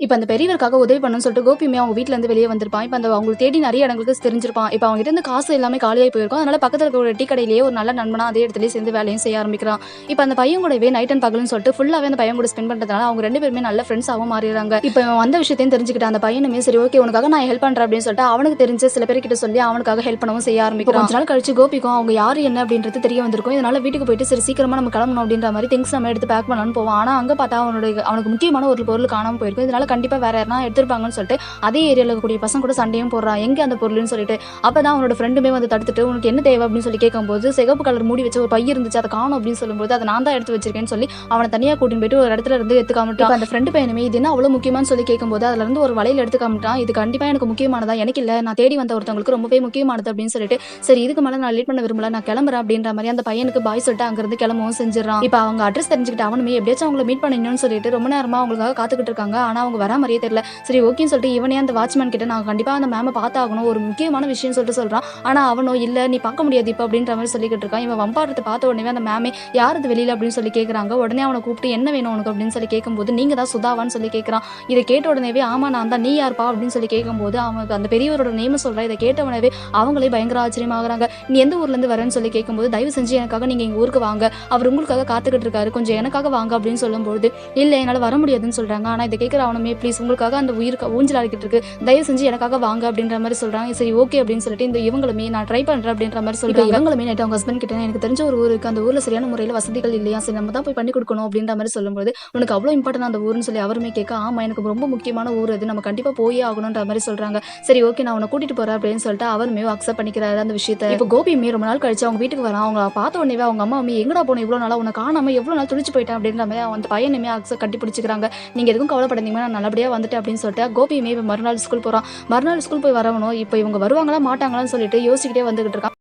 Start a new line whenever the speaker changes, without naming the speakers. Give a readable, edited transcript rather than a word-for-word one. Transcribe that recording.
இப்ப அந்த பெரியவருக்காக உதவி பண்ணணும்னு சொல்லிட்டு கோபியுமே அவங்க வீட்ல இருந்து வெளியே வந்திருப்பான். இப்ப அந்த அவங்கள தேடி நெறைய இடங்களுக்கு தெரிஞ்சிருப்பான். இப்ப அவங்ககிட்ட இருந்து காசு எல்லாமே காலியாகி போயிருக்கும். அதனால பக்கத்துல இருக்க ஒரு டீ கடையிலேயே ஒரு நல்ல நண்பனா அதே இடத்துலயே சேர்ந்து வேலையும் செய்ய ஆரம்பிக்கிறான். இப்ப அந்த பையன் கூடவே நைட் அண்ட் பகல்னு சொல்லிட்டு ஃபுல்லாவே அந்த பையன் கூட ஸ்பெண்ட் பண்றதுனால அவங்க 2 பேருமே நல்ல ஃப்ரெண்ட்ஸாவும் மாறிடுறாங்க. இப்ப இவன் வந்த விஷயத்தையும் தெரிஞ்சுக்கிட்ட அந்த பையனுமே சரி ஓகே உனக்காக நான் ஹெல்ப் பண்றேன் அப்படின்னு சொல்லிட்டு அவனுக்கு தெரிஞ்ச சில பேர்கிட்ட சொல்லி அவனுக்காக ஹெல்ப் பண்ணவும் செய்ய ஆரம்பிக்கிறான். கொஞ்ச நாள் கழிச்சு கோபிக்கும் அவங்க யாரு என்ன அப்படின்றது தெரிய வந்திருக்கும். இதனால வீட்டுக்கு போயிட்டு சரி சீக்கிரமா நம்ம கிளம்பணும் அப்படின்ற மாதிரி திங்ஸ் நம்ம எடுத்து பேக் பண்ணலாம்னு போவான். ஆனா அங்க பார்த்தா அவனுக்கு முக்கியமான ஒரு பொருள் காணாம போயிருக்கும். இதனால கண்டிப்பா வேற யாரா எடுத்திருப்பாங்கன்னு சொல்லிட்டு அதே ஏரியால இருக்கக்கூடிய பசங்க கூட சண்டையும் போடுறான். எங்க அந்த பொருள்னு சொல்லிட்டு அப்பதான் அவனோட ஃப்ரெண்டுமே வந்து தடுத்துட்டு உனக்கு என்ன தேவை அப்படின்னு சொல்லி கேட்கும்போது சிகப்பு கலர் மூடி வச்ச ஒரு பை இருந்துச்சு அதை காணும் அப்படின்னு சொல்லும்போது அதை நான் தான் எடுத்து வச்சிருக்கேன்னு சொல்லி அவனை தனியா கூட்டிட்டு போயிட்டு ஒரு இடத்துல இருந்து எடுத்துக்காமட்டான். அந்த ஃப்ரெண்டு பையனுமே இது என்ன அவ்வளவு முக்கியமானு சொல்லி கேட்கும்போது அதுல இருந்து ஒரு வலையில எடுத்துக்காமட்டான். இது கண்டிப்பா எனக்கு முக்கியமானதா எனக்கு இல்ல நான் தேடி வந்த ஒருத்தவங்களுக்கு ரொம்பவே முக்கியமானது அப்படின்னு சொல்லிட்டு சரி இதுக்கு மேல நான் லேட் பண்ண விரும்பல நான் கிளம்புறேன் அப்படின்ற மாதிரி அந்த பையனுக்கு பாய் சொல்லிட்டு அங்க இருந்து கிளம்பவும் செஞ்சிடறான். இப்ப அவங்க அட்ரஸ் தெரிஞ்சுக்கிட்டு அவனுமே எப்படியாச்சும் அவங்களை மீட் பண்ணணும்னு சொல்லிட்டு ரொம்ப நேரமா அவங்களுக்காக காத்துக்கிட்டு இருக்காங்க. ஆனா அவங்க வர மாதிரியே தெரியல. சரி ஓகேன்னு சொல்லிட்டு இவனே அந்த வாட்ச்மேன் கிட்ட நான் கண்டிப்பா அந்த மேம பார்த்தாகணும் ஒரு முக்கியமான விஷயம் சொல்லிட்டு சொல்றான். ஆனா அவனோ இல்ல நீ பார்க்க முடியாது இப்ப அப்படின்ற மாதிரி சொல்லிக்கிட்டு இருக்கான். இவன் வம்பாரத்தை பார்த்த உடனே அந்த மேமே யார் அது வெளியில அப்படின்னு சொல்லி கேட்கறாங்க. உடனே அவனை கூப்பிட்டு என்ன வேணும் உனக்கு அப்படின்னு சொல்லி கேட்கும்போது நீங்க தான் சுதாவான்னு சொல்லி கேட்கறான். இதை கேட்ட உடனேவே ஆமா நான் தான் நீ யார்ப்பா அப்படின்னு சொல்லி கேட்கும்போது அவனுக்கு அந்த பெரியவரோட நேம சொல்றான். இதை கேட்ட உடனே அவங்களே பயங்கர ஆச்சரியமாகறாங்க. நீ எந்த ஊர்ல இருந்து வரேன்னு சொல்லி கேட்கும்போது தயவு செஞ்சு எனக்காக நீங்க எங்க ஊருக்கு வாங்க அவர் உங்களுக்காக காத்துக்கிட்டு இருக்காரு கொஞ்சம் எனக்காக வாங்க அப்படின்னு சொல்லும்போது இல்ல என்னால வர முடியாதுன்னு சொல்றாங்க. ஆனா இதை கேட்கிற அவனுமே ப்ளீஸ் உங்களுக்காக அந்த உயிருக்கு ஊஞ்சல் ஆடிக்கிட்டு இருக்கு தயவு செஞ்சு எனக்காக வாங்க அப்படின்ற மாதிரி சொல்றாங்க. சரி ஓகே அப்படின்னு சொல்லிட்டு இந்த இவங்களுமே நான் ட்ரை பண்றேன் அப்படின்ற மாதிரி சொல்றாங்க. இவங்களுமே நைட் அவங்க ஹஸ்பண்ட் கிட்ட எனக்கு தெரிஞ்ச ஒரு ஊருக்கு அந்த ஊர்ல சரியான முறையில் வசதிகள் இல்லையா சரி நம்ம தான் போய் பண்ணி கொடுக்கணும் அப்படின்ற மாதிரி சொல்லும்போது உனக்கு அவ்வளவு இம்பார்ட்டன் அந்த ஊர்னு சொல்லி அவருமே கேட்க ஆமா எனக்கு ரொம்ப முக்கியமான ஊர் அது நம்ம கண்டிப்பா போயே ஆகணும்ன்ற மாதிரி சொல்றாங்க. சரி ஓகே நான் உன்னை கூட்டிட்டு போறேன் அப்படின்னு சொல்லிட்டு அவருமே அக்செப்ட் பண்ணிக்கிறாரு அந்த விஷயத்தை. இப்போ கோபியுமே ரொம்ப நாள் கழிச்சு அவங்க வீட்டுக்கு வரான். அவங்க பார்த்த உடனே அவங்க அம்மாவுமே எங்கடா போன இவ்வளவு நாளா உன்னை காணாம எவ்வளவு நாள் துடிச்சு போயிட்டேன் அப்படின்ற மாதிரி அந்த பையனுமே அக்செப்ட் கட்டி பிடிச்சிக்கிறாங்க. நீங்க எதுவும் கவலைப்படாதீங்க நான் நல்லபடியா வந்துட்டு அப்படின்னு சொல்லிட்டு கோபியுமே மறுநாள் ஸ்கூல் போறான். மறுநாள் ஸ்கூல் போய் வரவனும் இப்போ இவங்க வருவாங்களா மாட்டாங்களான்னு சொல்லிட்டு யோசிச்சுக்கிட்டே வந்துகிட்டு இருக்கான்.